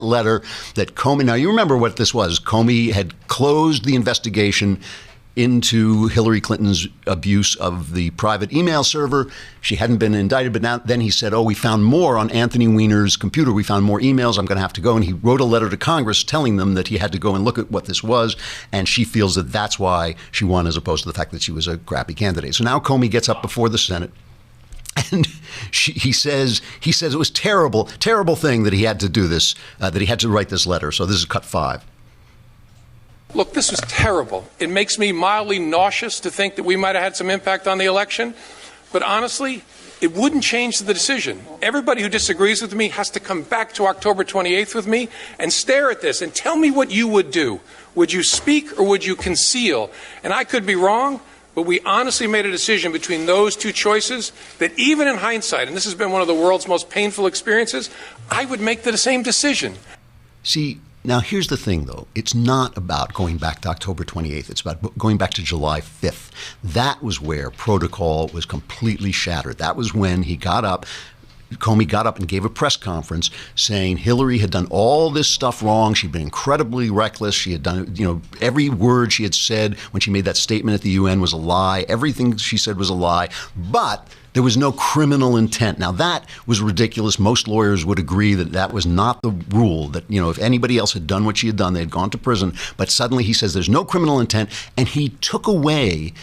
letter that Comey, now you remember what this was. Comey had closed the investigation into Hillary Clinton's abuse of the private email server. She hadn't been indicted, but now then he said, oh, we found more on Anthony Weiner's computer. We found more emails. I'm going to have to go. And he wrote a letter to Congress telling them that he had to go and look at what this was. And she feels that that's why she won, as opposed to the fact that she was a crappy candidate. So now Comey gets up before the Senate. And he says it was terrible thing that he had to do this, that he had to write this letter. So this is cut 5. Look, this was terrible. It makes me mildly nauseous to think that we might have had some impact on the election. But honestly, it wouldn't change the decision. Everybody who disagrees with me has to come back to October 28th with me and stare at this and tell me what you would do. Would you speak or would you conceal? And I could be wrong, but we honestly made a decision between those two choices that even in hindsight, and this has been one of the world's most painful experiences, I would make the same decision. See, now, here's the thing, though. It's not about going back to October 28th. It's about going back to July 5th. That was where protocol was completely shattered. That was when he got up. Comey got up and gave a press conference saying Hillary had done all this stuff wrong. She'd been incredibly reckless. She had done, every word she had said when she made that statement at the UN was a lie. Everything she said was a lie. But there was no criminal intent. Now, that was ridiculous. Most lawyers would agree that that was not the rule, that, if anybody else had done what she had done, they had gone to prison. But suddenly he says there's no criminal intent, and he took away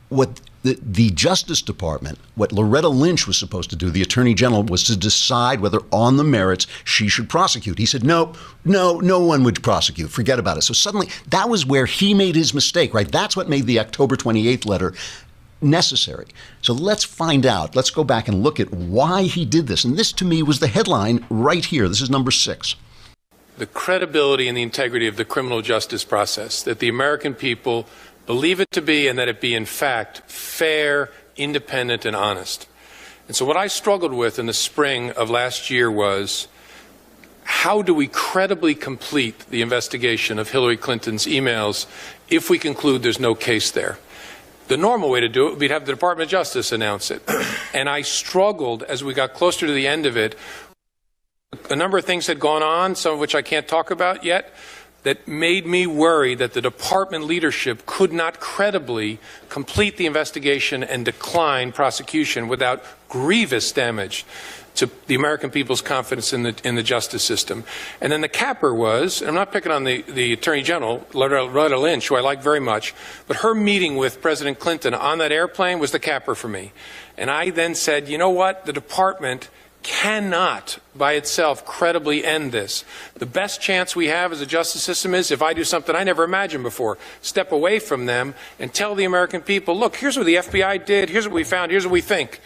what the Justice Department, what Loretta Lynch was supposed to do, the Attorney General, was to decide whether on the merits she should prosecute. He said, no one would prosecute. Forget about it. So suddenly that was where he made his mistake, right? That's what made the October 28th letter necessary. So let's find out. Let's go back and look at why he did this. And this, to me, was the headline right here. This is number 6. The credibility and the integrity of the criminal justice process, that the American people believe it to be and that it be, in fact, fair, independent, and honest. And so what I struggled with in the spring of last year was, how do we credibly complete the investigation of Hillary Clinton's emails if we conclude there's no case there? The normal way to do it would be to have the Department of Justice announce it. And I struggled as we got closer to the end of it. A number of things had gone on, some of which I can't talk about yet, that made me worry that the department leadership could not credibly complete the investigation and decline prosecution without grievous damage to the American people's confidence in the justice system. And then the capper was, and I'm not picking on the Attorney General, Loretta Lynch, who I like very much, but her meeting with President Clinton on that airplane was the capper for me. And I then said, you know what, the department cannot by itself credibly end this. The best chance we have as a justice system is if I do something I never imagined before, step away from them and tell the American people, look, here's what the FBI did, here's what we found, here's what we think.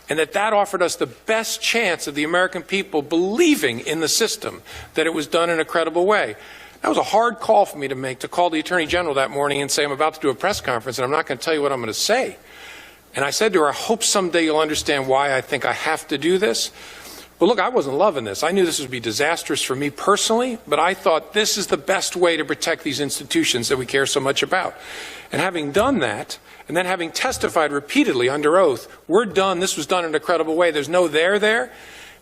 And that offered us the best chance of the American people believing in the system, that it was done in a credible way. That was a hard call for me to make, to call the Attorney General that morning and say, I'm about to do a press conference and I'm not going to tell you what I'm going to say. And I said to her, I hope someday you'll understand why I think I have to do this. But look, I wasn't loving this. I knew this would be disastrous for me personally, but I thought this is the best way to protect these institutions that we care so much about. And having done that, and then having testified repeatedly under oath, we're done, this was done in a credible way, there's no there,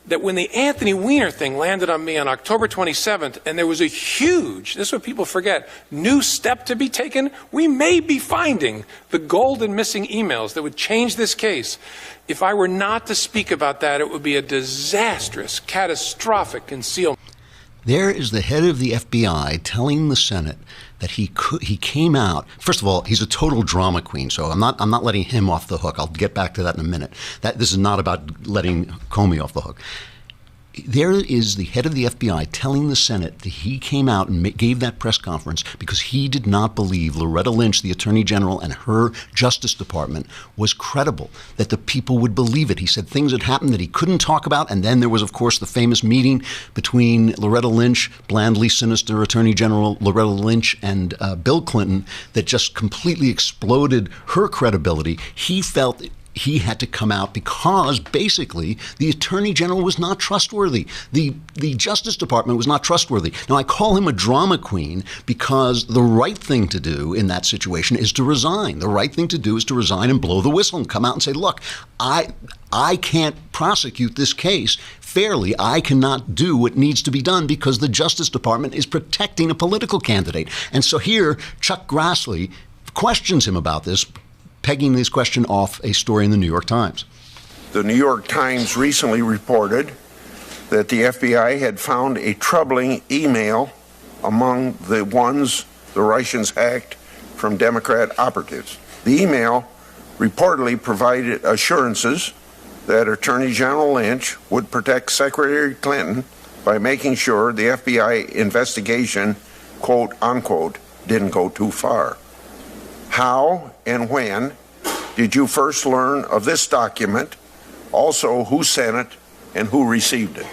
that when the Anthony Weiner thing landed on me on October 27th, and there was a huge, this is what people forget, new step to be taken, we may be finding the golden missing emails that would change this case. If I were not to speak about that, it would be a disastrous, catastrophic concealment. There is the head of the FBI telling the Senate that he came out. First of all, he's a total drama queen, so I'm not letting him off the hook. I'll get back to that in a minute. This is not about letting Comey off the hook. There is the head of the FBI telling the Senate that he came out and gave that press conference because he did not believe Loretta Lynch, the Attorney General, and her Justice Department was credible, that the people would believe it. He said things had happened that he couldn't talk about, and then there was, of course, the famous meeting between Loretta Lynch, blandly sinister Attorney General Loretta Lynch, and Bill Clinton that just completely exploded her credibility. He felt he had to come out because basically the Attorney General was not trustworthy. The Justice Department was not trustworthy. Now, I call him a drama queen because the right thing to do in that situation is to resign. The right thing to do is to resign and blow the whistle and come out and say, look, I can't prosecute this case fairly, I cannot do what needs to be done because the Justice Department is protecting a political candidate. And so here, Chuck Grassley questions him about this, pegging this question off a story in the New York Times. The New York Times recently reported that the FBI had found a troubling email among the ones the Russians hacked from Democrat operatives. The email reportedly provided assurances that Attorney General Lynch would protect Secretary Clinton by making sure the FBI investigation, quote unquote, didn't go too far. How and when did you first learn of this document? Also, who sent it and who received it?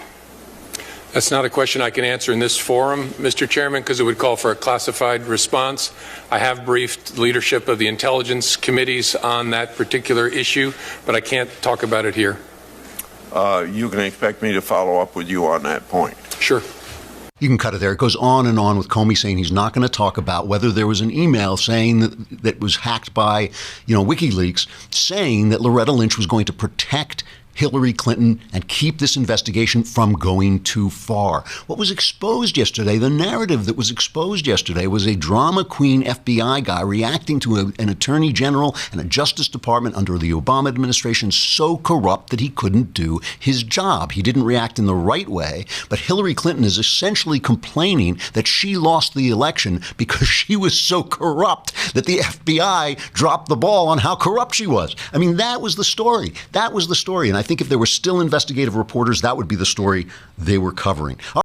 That's not a question I can answer in this forum, Mr. Chairman, because it would call for a classified response. I have briefed leadership of the intelligence committees on that particular issue, but I can't talk about it here. You can expect me to follow up with you on that point. Sure. You can cut it there. It goes on and on with Comey saying he's not going to talk about whether there was an email saying that was hacked by, WikiLeaks, saying that Loretta Lynch was going to protect Hillary Clinton and keep this investigation from going too far. What was exposed yesterday, the narrative that was exposed yesterday, was a drama queen FBI guy reacting to an attorney general and a Justice Department under the Obama administration so corrupt that he couldn't do his job. He didn't react in the right way, but Hillary Clinton is essentially complaining that she lost the election because she was so corrupt that the FBI dropped the ball on how corrupt she was. I mean, that was the story. That was the story. And I think if there were still investigative reporters, that would be the story they were covering.